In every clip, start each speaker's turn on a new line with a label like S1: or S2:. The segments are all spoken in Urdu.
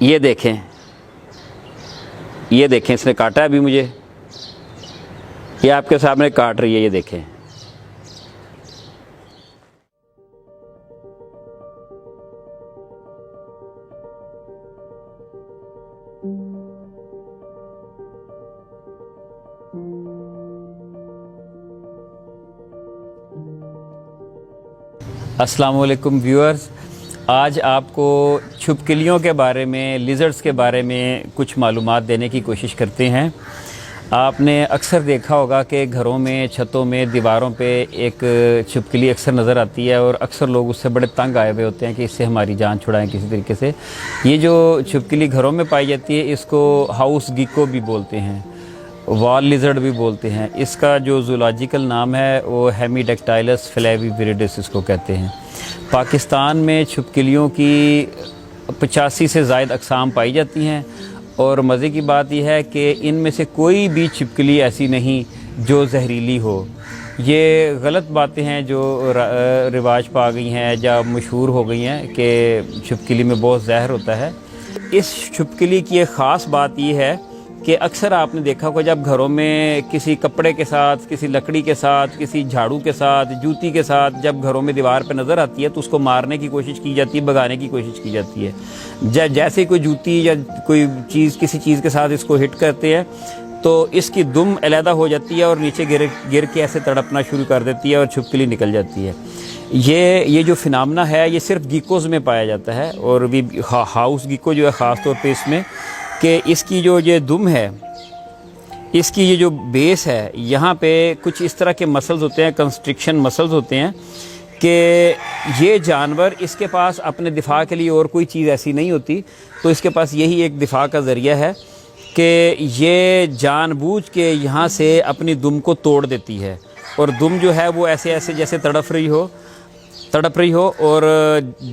S1: یہ دیکھیں اس نے کاٹا ہے ابھی مجھے، یہ آپ کے سامنے کاٹ رہی ہے، یہ دیکھیں۔ السلام علیکم ویورز، آج آپ کو چھپکلیوں کے بارے میں، لیزرڈز کے بارے میں کچھ معلومات دینے کی کوشش کرتے ہیں۔ آپ نے اکثر دیکھا ہوگا کہ گھروں میں، چھتوں میں، دیواروں پہ ایک چھپکلی اکثر نظر آتی ہے، اور اکثر لوگ اس سے بڑے تنگ آئے ہوئے ہوتے ہیں کہ اس سے ہماری جان چھڑائیں کسی طریقے سے۔ یہ جو چھپکلی گھروں میں پائی جاتی ہے، اس کو ہاؤس گیکو بھی بولتے ہیں، وال لیزرڈ بھی بولتے ہیں۔ اس کا جو زولاجیکل نام ہے وہ ہیمیڈیکٹائلس فلیوی ویریڈس اس کو کہتے ہیں۔ پاکستان میں چھپکلیوں کی 85 سے زائد اقسام پائی جاتی ہیں، اور مزے کی بات یہ ہے کہ ان میں سے کوئی بھی چھپکلی ایسی نہیں جو زہریلی ہو۔ یہ غلط باتیں ہیں جو رواج پا گئی ہیں یا مشہور ہو گئی ہیں کہ چھپکلی میں بہت زہر ہوتا ہے۔ اس چھپکلی کی ایک خاص بات یہ ہے کہ اکثر آپ نے دیکھا ہوگا جب گھروں میں کسی کپڑے کے ساتھ، کسی لکڑی کے ساتھ، کسی جھاڑو کے ساتھ، جوتی کے ساتھ جب گھروں میں دیوار پہ نظر آتی ہے تو اس کو مارنے کی کوشش کی جاتی ہے، بھگانے کی کوشش کی جاتی ہے۔ جیسے کوئی جوتی یا کوئی چیز کسی چیز کے ساتھ اس کو ہٹ کرتے ہیں تو اس کی دم علیحدہ ہو جاتی ہے اور نیچے گر کے ایسے تڑپنا شروع کر دیتی ہے اور چھپکلی نکل جاتی ہے۔ یہ جو فنامنا ہے یہ صرف گیکوز میں پایا جاتا ہے، اور بھی ہاؤس گیکو جو ہے خاص طور پہ اس میں، کہ اس کی جو یہ دم ہے، اس کی یہ جو بیس ہے، یہاں پہ کچھ اس طرح کے مسلز ہوتے ہیں، کنسٹرکشن مسلز ہوتے ہیں کہ یہ جانور، اس کے پاس اپنے دفاع کے لیے اور کوئی چیز ایسی نہیں ہوتی، تو اس کے پاس یہی ایک دفاع کا ذریعہ ہے کہ یہ جان بوجھ کے یہاں سے اپنی دم کو توڑ دیتی ہے، اور دم جو ہے وہ ایسے ایسے جیسے تڑپ رہی ہو اور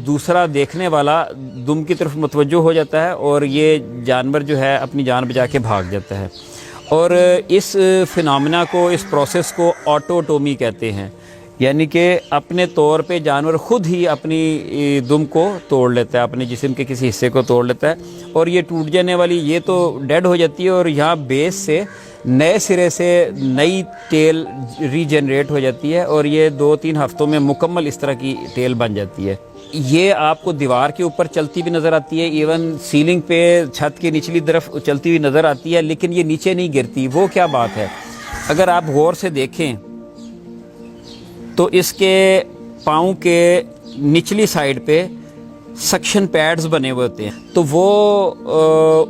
S1: دوسرا دیکھنے والا دم کی طرف متوجہ ہو جاتا ہے، اور یہ جانور جو ہے اپنی جان بچا کے بھاگ جاتا ہے۔ اور اس فنامنا کو، اس پروسیس کو آٹوٹومی کہتے ہیں، یعنی کہ اپنے طور پہ جانور خود ہی اپنی دم کو توڑ لیتا ہے، اپنے جسم کے کسی حصے کو توڑ لیتا ہے، اور یہ ٹوٹ جانے والی یہ تو ڈیڈ ہو جاتی ہے، اور یہاں بیس سے نئے سرے سے نئی ٹیل ری جنریٹ ہو جاتی ہے، اور یہ 2-3 ہفتوں میں مکمل اس طرح کی ٹیل بن جاتی ہے۔ یہ آپ کو دیوار کے اوپر چلتی بھی نظر آتی ہے، ایون سیلنگ پہ چھت کی نچلی طرف چلتی ہوئی نظر آتی ہے، لیکن یہ نیچے نہیں گرتی۔ وہ کیا بات ہے؟ اگر آپ غور سے دیکھیں تو اس کے پاؤں کے نچلی سائڈ پہ سکشن پیڈز بنے ہوئے ہوتے ہیں، تو وہ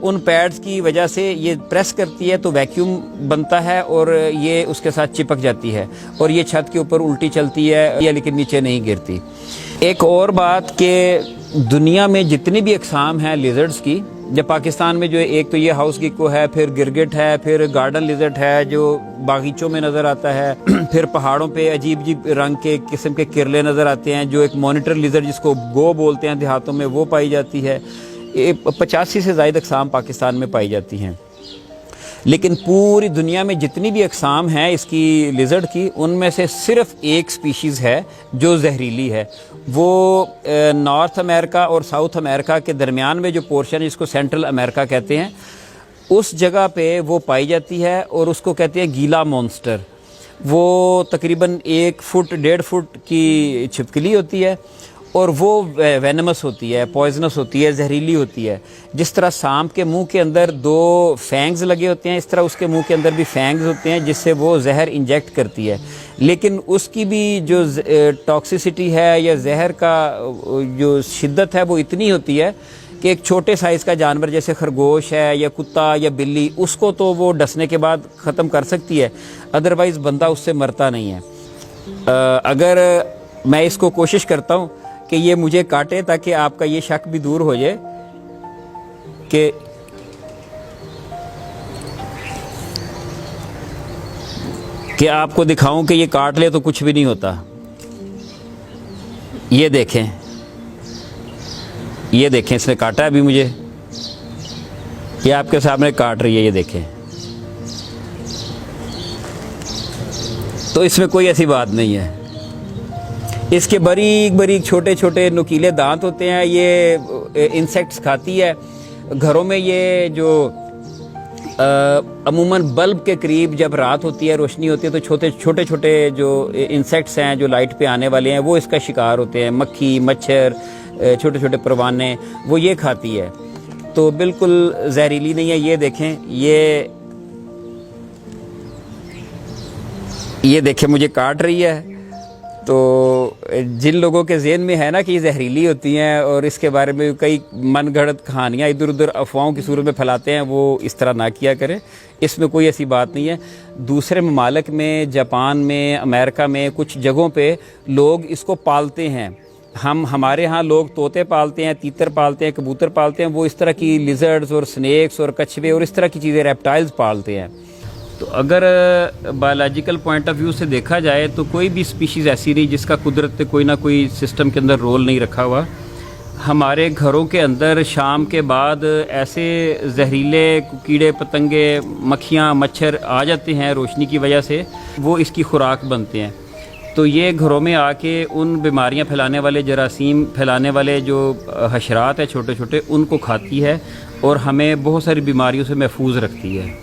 S1: ان پیڈز کی وجہ سے یہ پریس کرتی ہے تو ویکیوم بنتا ہے، اور یہ اس کے ساتھ چپک جاتی ہے، اور یہ چھت کے اوپر الٹی چلتی ہے، لیکن نیچے نہیں گرتی۔ ایک اور بات کہ دنیا میں جتنی بھی اقسام ہیں لیزرڈز کی، جب پاکستان میں جو ایک تو یہ ہاؤس گیکو ہے، پھر گرگٹ ہے، پھر گارڈن لیزرڈ ہے جو باغیچوں میں نظر آتا ہے، پھر پہاڑوں پہ عجیب عجیب رنگ کے قسم کے کرلے نظر آتے ہیں، جو ایک مانیٹر لیزرڈ جس کو گو بولتے ہیں دیہاتوں میں، وہ پائی جاتی ہے۔ 85 سے زائد اقسام پاکستان میں پائی جاتی ہیں، لیکن پوری دنیا میں جتنی بھی اقسام ہیں اس کی لیزرڈ کی، ان میں سے صرف ایک سپیشیز ہے جو زہریلی ہے۔ وہ نارتھ امریکہ اور ساؤتھ امریکہ کے درمیان میں جو پورشن ہے، جس کو سینٹرل امریکہ کہتے ہیں، اس جگہ پہ وہ پائی جاتی ہے، اور اس کو کہتے ہیں گیلا مونسٹر۔ وہ تقریباً 1 فٹ 1.5 فٹ کی چھپکلی ہوتی ہے، اور وہ وینمس ہوتی ہے، پوائزنس ہوتی ہے، زہریلی ہوتی ہے۔ جس طرح سانپ کے منہ کے اندر 2 فینگز لگے ہوتے ہیں، اس طرح اس کے منہ کے اندر بھی فینگز ہوتے ہیں جس سے وہ زہر انجیکٹ کرتی ہے، لیکن اس کی بھی جو ٹاکسیسٹی ہے یا زہر کا جو شدت ہے وہ اتنی ہوتی ہے کہ ایک چھوٹے سائز کا جانور جیسے خرگوش ہے یا کتا یا بلی، اس کو تو وہ ڈسنے کے بعد ختم کر سکتی ہے، ادروائز بندہ اس سے مرتا نہیں ہے۔ اگر میں اس کو کوشش کرتا ہوں کہ یہ مجھے کاٹے تاکہ آپ کا یہ شک بھی دور ہو جائے کہ آپ کو دکھاؤں کہ یہ کاٹ لے تو کچھ بھی نہیں ہوتا۔ یہ دیکھیں اس نے کاٹا ہے ابھی مجھے، یہ آپ کے سامنے کاٹ رہی ہے، یہ دیکھیں۔ تو اس میں کوئی ایسی بات نہیں ہے۔ اس کے باریک باریک چھوٹے چھوٹے نکیلے دانت ہوتے ہیں، یہ انسیکٹس کھاتی ہے، گھروں میں یہ جو عموماً بلب کے قریب جب رات ہوتی ہے، روشنی ہوتی ہے، تو چھوٹے چھوٹے جو انسیکٹس ہیں جو لائٹ پہ آنے والے ہیں وہ اس کا شکار ہوتے ہیں، مکھی، مچھر، چھوٹے چھوٹے پروانے، وہ یہ کھاتی ہے، تو بالکل زہریلی نہیں ہے۔ یہ دیکھیں، یہ دیکھیں مجھے کاٹ رہی ہے۔ تو جن لوگوں کے ذہن میں ہے نا کہ یہ زہریلی ہوتی ہیں اور اس کے بارے میں کئی من گھڑت کہانیاں ادھر ادھر افواہوں کی صورت میں پھیلاتے ہیں، وہ اس طرح نہ کیا کریں، اس میں کوئی ایسی بات نہیں ہے۔ دوسرے ممالک میں، جاپان میں، امریکہ میں کچھ جگہوں پہ لوگ اس کو پالتے ہیں۔ ہمارے ہاں لوگ طوطے پالتے ہیں، تیتر پالتے ہیں، کبوتر پالتے ہیں، وہ اس طرح کی لیزرڈز اور سنیکس اور کچھوے اور اس طرح کی چیزیں، ریپٹائلز پالتے ہیں۔ تو اگر بایولوجیکل پوائنٹ آف ویو سے دیکھا جائے تو کوئی بھی اسپیشیز ایسی نہیں جس کا قدرت نے کوئی نہ کوئی سسٹم کے اندر رول نہیں رکھا ہوا۔ ہمارے گھروں کے اندر شام کے بعد ایسے زہریلے کیڑے پتنگے، مکھیاں، مچھر آ جاتے ہیں روشنی کی وجہ سے، وہ اس کی خوراک بنتے ہیں۔ تو یہ گھروں میں آ کے ان بیماریاں پھیلانے والے، جراثیم پھیلانے والے جو حشرات ہیں چھوٹے چھوٹے، ان کو کھاتی ہے اور ہمیں بہت ساری بیماریوں سے محفوظ رکھتی ہے۔